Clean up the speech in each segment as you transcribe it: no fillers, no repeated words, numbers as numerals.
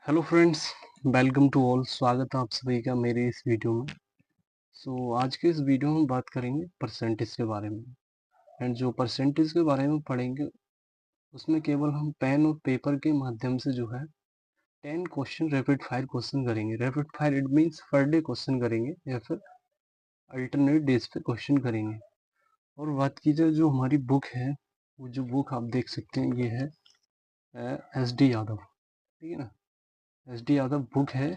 Hello friends, welcome to all. स्वागत है आप सभी का मेरे इस वीडियो में। आज के इस वीडियो में बात करेंगे परसेंटेज के बारे में। एंड जो परसेंटेज के बारे में पढ़ेंगे उसमें केवल हम पेन और पेपर के माध्यम से जो है 10 क्वेश्चन रैपिड फायर क्वेश्चन करेंगे। Rapid fire it means per day question करेंगे या फिर अल्टरनेट डेज पे क्वेश्चन करेंगे। और बात की जाए जो हमारी बुक है, वो जो बुक आप देख सकते हैं ये है SD यादव। ठीक है ना, SD यादव बुक है।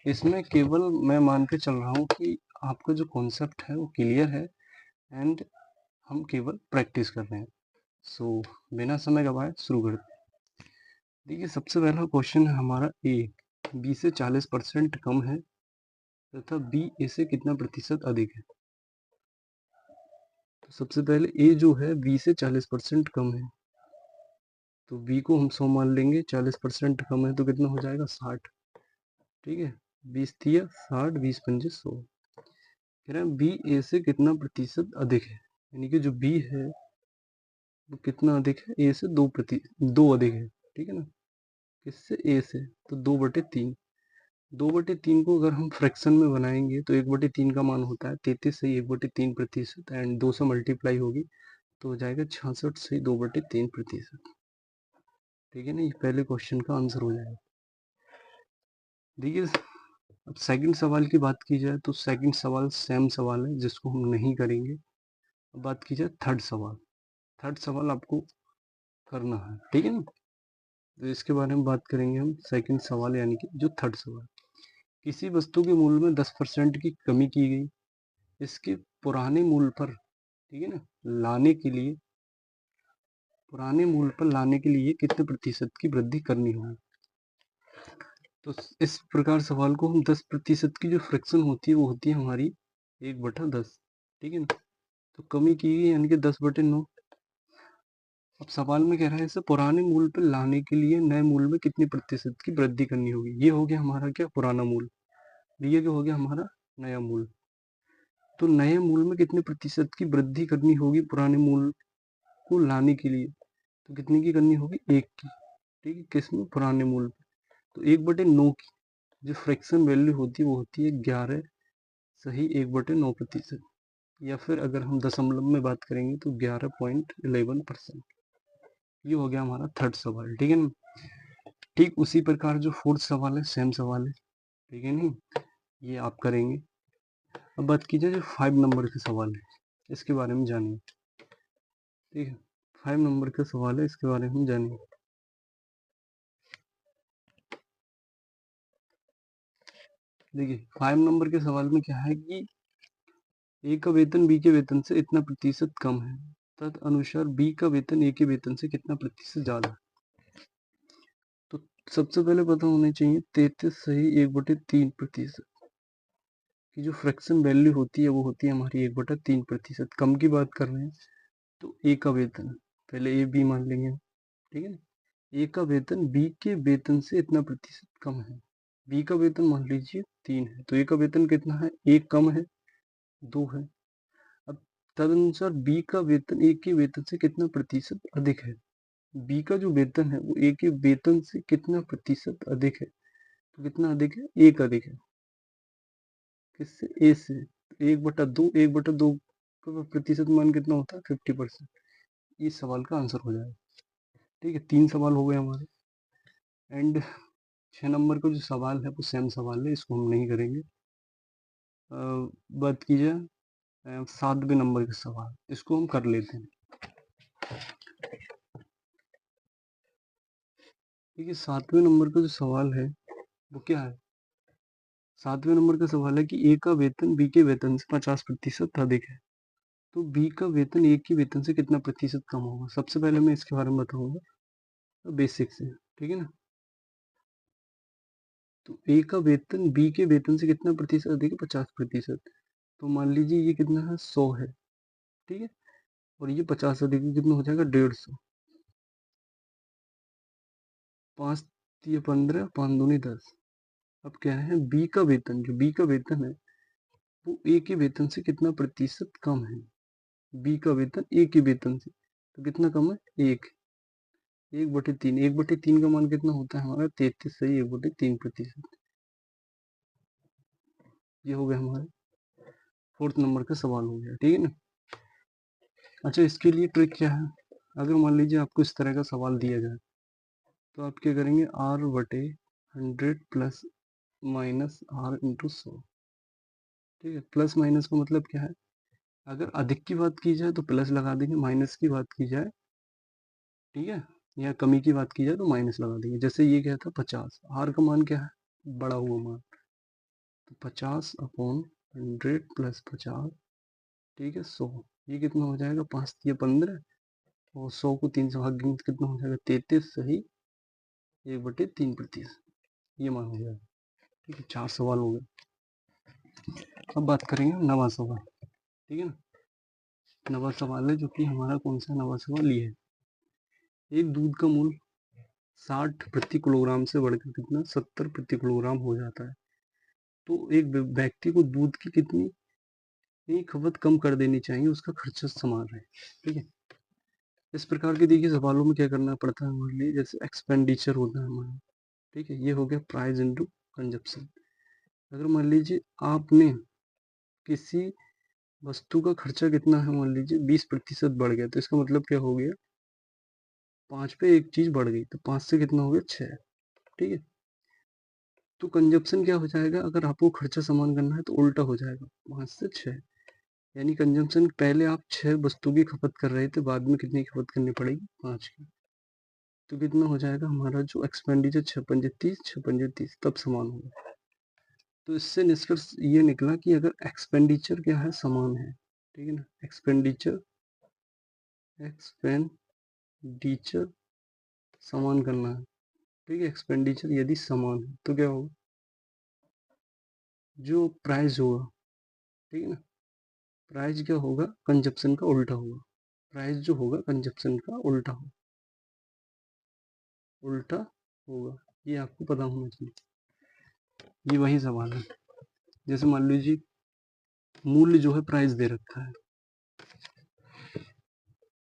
इसमें केवल मैं मान के चल रहा हूँ कि आपका जो कॉन्सेप्ट है वो क्लियर है एंड हम केवल प्रैक्टिस कर रहे हैं। बिना समय गवाए शुरू करते हैं। देखिए, सबसे पहला क्वेश्चन है हमारा ए बी से 40% कम है तथा बी ए से कितना प्रतिशत अधिक है। तो सबसे पहले ए जो है बी से 40% कम है, तो बी को हम 100 मान लेंगे। 40% कम है तो कितना हो जाएगा 60। ठीक है, 20 दिया 60, 20 पंजे 100। कह रहे हैं बी ए से कितना प्रतिशत अधिक है, यानी कि जो बी है वो कितना अधिक है, ए से 2 अधिक है। ठीक है ना, किससे, ए से। तो 2/3। 2/3 को अगर हम फ्रैक्शन में बनाएंगे तो 1/3 का मान होता है 33 से 1/3% एंड 2 से मल्टीप्लाई होगी तो हो जाएगा 66 से 2/3%। ठीक है ना, ये पहले क्वेश्चन का आंसर हो जाएगा। देखिए, अब सेकंड सवाल की बात की जाए तो सेकंड सवाल सेम सवाल है जिसको हम नहीं करेंगे। अब बात की जाए थर्ड सवाल। थर्ड सवाल आपको करना है, ठीक है ना। तो इसके बारे में बात करेंगे हम। सेकंड सवाल यानी कि जो थर्ड सवाल, किसी वस्तु के मूल्य में 10% की कमी की गई, इसके पुराने मूल्य पर, ठीक है ना, लाने के लिए, पुराने मूल्य पर लाने के लिए कितने प्रतिशत की वृद्धि करनी होगी। तो इस प्रकार सवाल को हम 10% की जो फ्रैक्शन होती है वो होती है हमारी 1/10। ठीक है ना, तो कमी की गई यानी कि 10/9। अब सवाल में कह रहा है इसे पुराने मूल्य पर लाने के लिए नए मूल्य में कितनी प्रतिशत की वृद्धि करनी होगी। ये हो गया हमारा क्या, पुराना मूल्य। ये क्या हो गया हमारा, नया मूल्य। तो नए मूल्य में कितने प्रतिशत की वृद्धि करनी होगी पुराने मूल्य को लाने के लिए। तो कितने की करनी होगी, 1 की। ठीक है, किसमें, पुराने मूल्य पे। तो 1/9 की जो फ्रैक्शन वैल्यू होती है वो होती है 11 सही 1/9%। या फिर अगर हम दशमलव में बात करेंगे तो 11.11%। ये हो गया हमारा थर्ड सवाल। ठीक है ना, ठीक उसी प्रकार जो फोर्थ सवाल है सेम सवाल है। ठीक है नहीं, ये आप करेंगे। अब बात कीजिए जो 5 नंबर के सवाल है, इसके बारे में जानिए। ठीक है, 5 नंबर का सवाल है, इसके बारे में जानिए। देखिए 5 नंबर के सवाल में क्या है कि ए का वेतन बी के वेतन से इतना प्रतिशत कम है, तद अनुसार बी का वेतन ए के वेतन से कितना प्रतिशत ज्यादा। तो सबसे पहले पता होना चाहिए 33 सही 1/3% की जो फ्रैक्शन वैल्यू होती है वो होती है हमारी 1/3%। कम की बात कर रहे हैं तो ए का वेतन, पहले ए बी मान लेंगे। ठीक है ना, ए का वेतन बी के वेतन से इतना प्रतिशत कम है। बी का वेतन मान लीजिए 3 है तो ए का वेतन कितना है, 1 कम है, 2 है। अब तदनुसार बी का वेतन ए के वेतन से कितना प्रतिशत अधिक है। बी का जो वेतन है वो ए के वेतन से कितना प्रतिशत अधिक है। तो कितना अधिक है, 1 अधिक है। किससे, ए से। 1/2, 1/2 का प्रतिशत मान कितना होता है, 50%। इस सवाल का आंसर हो जाएगा। ठीक है, 3 सवाल हो गए हमारे। एंड 6 नंबर का जो सवाल है वो सेम सवाल है, इसको हम नहीं करेंगे। बात की जाए 7वें नंबर का सवाल, इसको हम कर लेते हैं। देखिए 7वें नंबर का जो सवाल है वो क्या है, 7वें नंबर का सवाल है कि ए का वेतन बी के वेतन से 50% अधिक है, तो बी का वेतन ए के वेतन से कितना प्रतिशत कम होगा। सबसे पहले मैं इसके बारे में बताऊंगा बेसिक से। ठीक है ना, तो ए का वेतन बी के वेतन से कितना प्रतिशत अधिक है, 50%। तो मान लीजिए ये कितना है, 100 है। ठीक है, और ये 50 अधिक कितना हो जाएगा, 150। 5 ये 15, 5 दूनी 10। अब क्या है, बी का वेतन, जो बी का वेतन है वो ए के वेतन से कितना प्रतिशत कम है। बी का वेतन ए के वेतन से तो कितना कम है, 1। 1/3, 1/3 का मान कितना होता है हमारा 33 सही 1/3%। ये हो गया हमारा 4th नंबर का सवाल हो गया, ठीक है ना। अच्छा, इसके लिए ट्रिक क्या है, अगर मान लीजिए आपको इस तरह का सवाल दिया जाए तो आप क्या करेंगे, R/100 plus minus R into 100, ठीक है। प्लस माइनस का मतलब क्या है, अगर अधिक की बात की जाए तो प्लस लगा देंगे, माइनस की बात की जाए, ठीक है, या कमी की बात की जाए तो माइनस लगा देंगे। जैसे ये क्या था 50, R का मान क्या है, बड़ा हुआ मान, तो 50/100 प्लस 50, ठीक है 100, ये कितना हो जाएगा 5×3 = 15, और 100 को 3 से भाग देंगे तो कितना हो जाएगा 33 सही 1/3%, ये मान हो जाएगा, ठीक है। 4 सवाल हो गए। अब बात करेंगे नवा सवाल, ठीक है ना। नवा सवाल है जो कि हमारा कौन सा नवा सवाल ये है, एक दूध का मूल्य 60 प्रति किलोग्राम से बढ़कर कितना 70 प्रति किलोग्राम हो जाता है, तो एक व्यक्ति को दूध की कितनी खपत कम कर देनी चाहिए उसका खर्चा समान रहे, ठीक है। इस प्रकार के देखिए सवालों में क्या करना पड़ता है हमारे लिए, जैसे एक्सपेंडिचर होता है हमारा, ठीक है, ये हो गया प्राइस इनटू कंजप्शन। अगर मान लीजिए आपने किसी वस्तु का खर्चा कितना है, मान लीजिए 20% बढ़ गया, तो इसका मतलब क्या हो गया 5 पे एक चीज बढ़ गई, तो 5 से कितना हो गया 6, ठीक है। तो कंजप्शन क्या हो जाएगा, अगर आपको खर्चा समान करना है तो उल्टा हो जाएगा, 5 से 6, यानी कंजम्पशन पहले आप 6 वस्तु की खपत कर रहे थे, बाद में कितनी खपत करनी पड़ेगी 5 की, तो कितना हो जाएगा हमारा जो एक्सपेंडिचर 6×5 = 6×30 तब समान होगा। तो इससे निष्कर्ष ये निकला कि अगर एक्सपेंडिचर क्या है समान है, ठीक है ना, एक्सपेंडिचर समान करना है, ठीक है। एक्सपेंडिचर यदि समान है तो क्या होगा, जो प्राइस होगा, ठीक है ना, प्राइस क्या होगा कंजप्शन का उल्टा होगा, प्राइस जो होगा कंजप्शन का उल्टा होगा, ये आपको पता होना चाहिए। ये वही सवाल है, जैसे मान लीजिए मूल्य जो है प्राइस दे रखा है,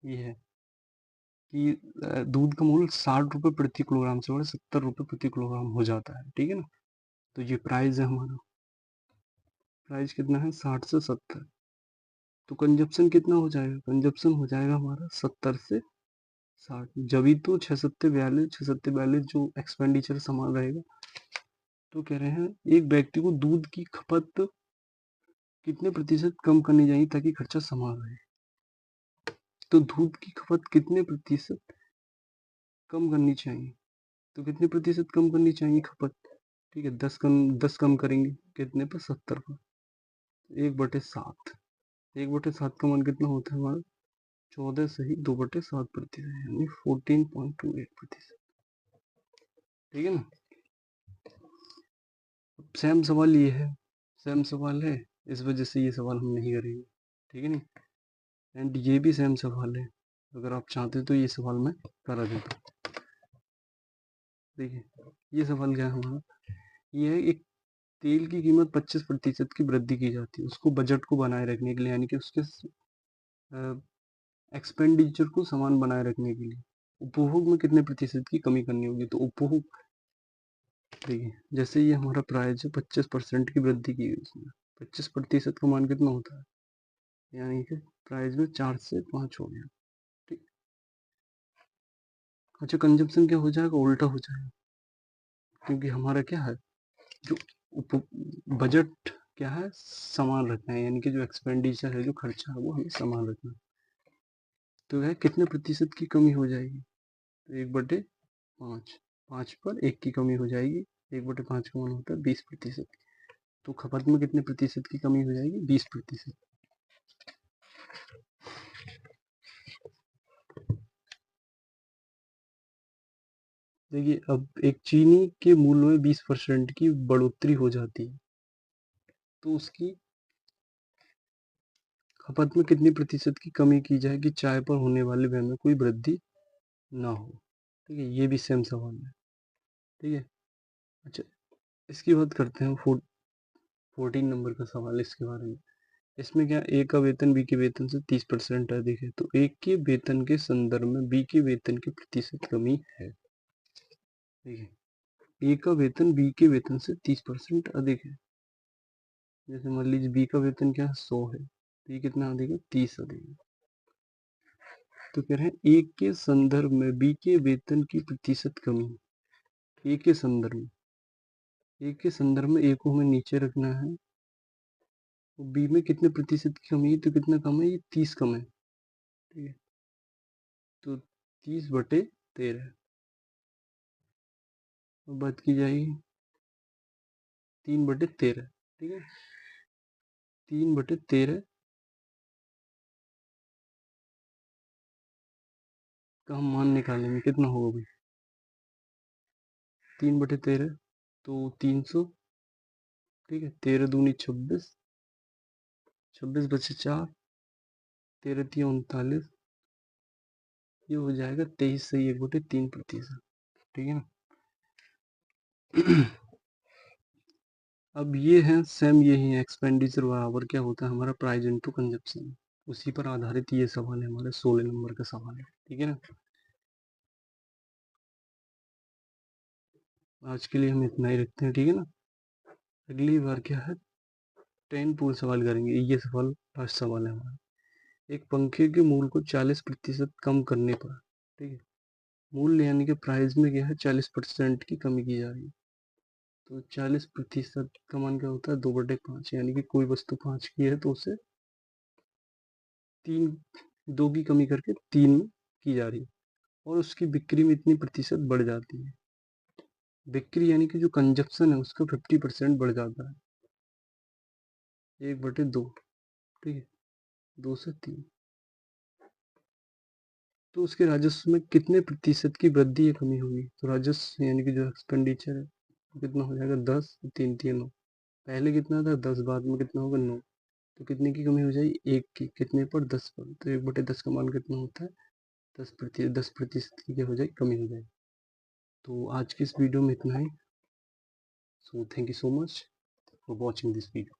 ये है कि दूध का मूल्य 60 रुपये प्रति किलोग्राम से बढ़ 70 रुपये प्रति किलोग्राम हो जाता है, ठीक है ना। तो ये प्राइस है हमारा, प्राइस कितना है 60 से 70, तो कंजप्शन कितना हो जाएगा, कंजप्शन हो जाएगा हमारा 70 से 60, जब तो 6×7=42 जो एक्सपेंडिचर समान रहेगा। तो कह रहे हैं एक व्यक्ति को दूध की खपत कितने प्रतिशत कम करनी चाहिए ताकि खर्चा समान रहे, तो दूध की खपत कितने प्रतिशत कम करनी चाहिए, तो कितने प्रतिशत कम करनी चाहिए खपत, ठीक है 10 कम करेंगे कितने पर 70 पर, 1/7, 1/7 का मान कितना होता है हमारा 14 सही 2/7%, यानी 14.28%, ठीक है ना। सेम सवाल ये है, सेम सवाल है, इस वजह से ये सवाल हम नहीं करेंगे, ठीक है नहीं। एंड ये भी सेम सवाल है, अगर आप चाहते तो ये सवाल मैं करा देता। देखिए ये सवाल क्या है हमारा, ये है एक तेल की कीमत 25% की वृद्धि की जाती है उसको बजट को बनाए रखने के लिए, यानी कि उसके एक्सपेंडिचर को समान बनाए रखने के लिए उपभोग में कितने प्रतिशत की कमी करनी होगी, तो उपभोग देखिए जैसे ये हमारा प्राइस है 25% की वृद्धि की गई, उसमें 25% का मान कितना होता है, यानी कि प्राइस में 4 से 5 हो गया, ठीक। अच्छा कंजप्शन क्या हो जाएगा, उल्टा हो जाएगा, क्योंकि हमारा क्या है जो बजट क्या है समान रखना है, यानी कि जो एक्सपेंडिचर है जो खर्चा है वो हमें समान रखना है, तो वह कितने प्रतिशत की कमी हो जाएगी, तो 1/5, 5 पर 1 की कमी हो जाएगी, 1/5 का मान होता है 20%, तो खपत में कितने प्रतिशत की कमी हो जाएगी 20%। देखिए अब एक चीनी के मूल्य में 20% की बढ़ोतरी हो जाती है, तो उसकी खपत में कितनी प्रतिशत की कमी की जाए कि चाय पर होने वाले व्यय में कोई वृद्धि ना हो, ठीक है। ये भी सेम सवाल है, ठीक है। अच्छा इसकी बात करते हैं 14 नंबर का सवाल इसके बारे में, इसमें क्या, ए का वेतन बी के वेतन से 30% अधिक है, तो ए के वेतन के संदर्भ में बी के वेतन की प्रतिशत कमी है। ठीक है, ए का वेतन बी के वेतन से 30% अधिक है। जैसे मान लीजिए बी का वेतन क्या है, 100 है, तो ये कितना अधिक है, 30 अधिक है। तो कह रहे हैं ए के संदर्भ में बी के वेतन की प्रतिशत कमी। ए के संदर्भ में, ए के संदर्भ में ए को हमें नीचे रखना है, बी में कितने प्रतिशत की कमी है, तो कितना कम है, ये 30 कम है। ठीक है, तो 30/13 बात की जाएगी 3/13। ठीक है, 3/13 का हम मान निकालेंगे, कितना होगा भाई, 3/13 तो 300। ठीक है, 13 दूनी 26, 26 बचे 4, 13 3 39, ये हो जाएगा 23 से 1/3%। ठीक है ना। अब ये है सेम, यही है एक्सपेंडिचर बराबर क्या होता है हमारा, प्राइस इनटू कंजप्शन। उसी पर आधारित ये सवाल है, हमारे 16 नंबर का सवाल है। ठीक है ना। आज के लिए हम इतना ही रखते हैं। ठीक है ना, अगली बार क्या है, 10 पूर्ण सवाल करेंगे। ये सवाल लास्ट सवाल है हमारा। एक पंखे के मूल्य को 40% कम करने पर, ठीक है, मूल्य यानी कि प्राइस में क्या है, 40% की कमी की जा रही है। तो 40% का मान क्या होता है, 2/5, यानी कि कोई वस्तु 5 की है तो उसे 2 की कमी करके 3 में की जा रही है, और उसकी बिक्री में इतनी प्रतिशत बढ़ जाती है। बिक्री यानी कि जो कंजप्शन है उसका 50% बढ़ जाता है, 1/2। ठीक है, 2 से 3, तो उसके राजस्व में कितने प्रतिशत की वृद्धि या कमी होगी। तो राजस्व यानी कि जो एक्सपेंडिचर है वो कितना हो जाएगा, 10, 3 3 9। पहले कितना था, 10, बाद में कितना होगा, 9। तो कितने की कमी हो जाएगी, 1 की, कितने पर, 10 पर। तो 1/10 का मान कितना होता है, 10% की क्या हो जाएगी, कमी हो जाएगी। तो आज की इस वीडियो में इतना ही। So thank you so much for watching this video.